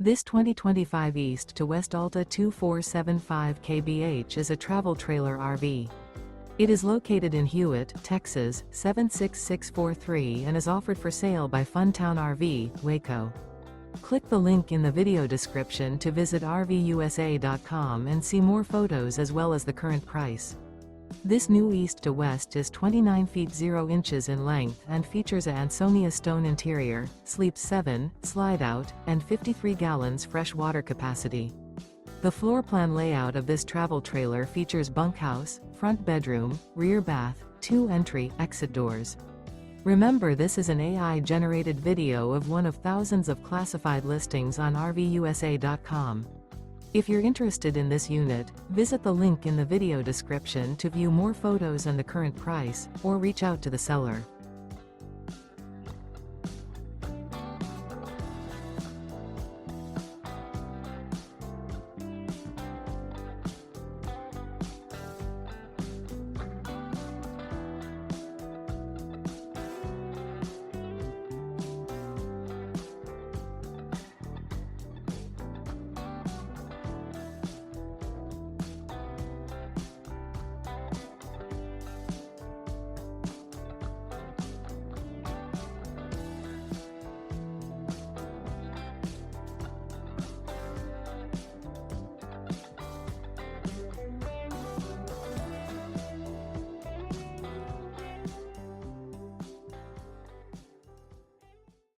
This 2025 East to West Alta 2475 kbh is a travel trailer RV. It is located in Hewitt, Texas, 76643 and is offered for sale by Funtown RV, Waco. Click the link in the video description to visit RVUSA.com and see more photos as well as the current price. This new East to West is 29 feet 0 inches in length and features a ANSONIA Stone interior, sleeps 7, slide-out, and 53 gallons fresh water capacity. The floor plan layout of this travel trailer features bunkhouse, front bedroom, rear bath, 2 entry, exit doors. Remember, this is an AI-generated video of one of thousands of classified listings on RVUSA.com. If you're interested in this unit, visit the link in the video description to view more photos and the current price, or reach out to the seller.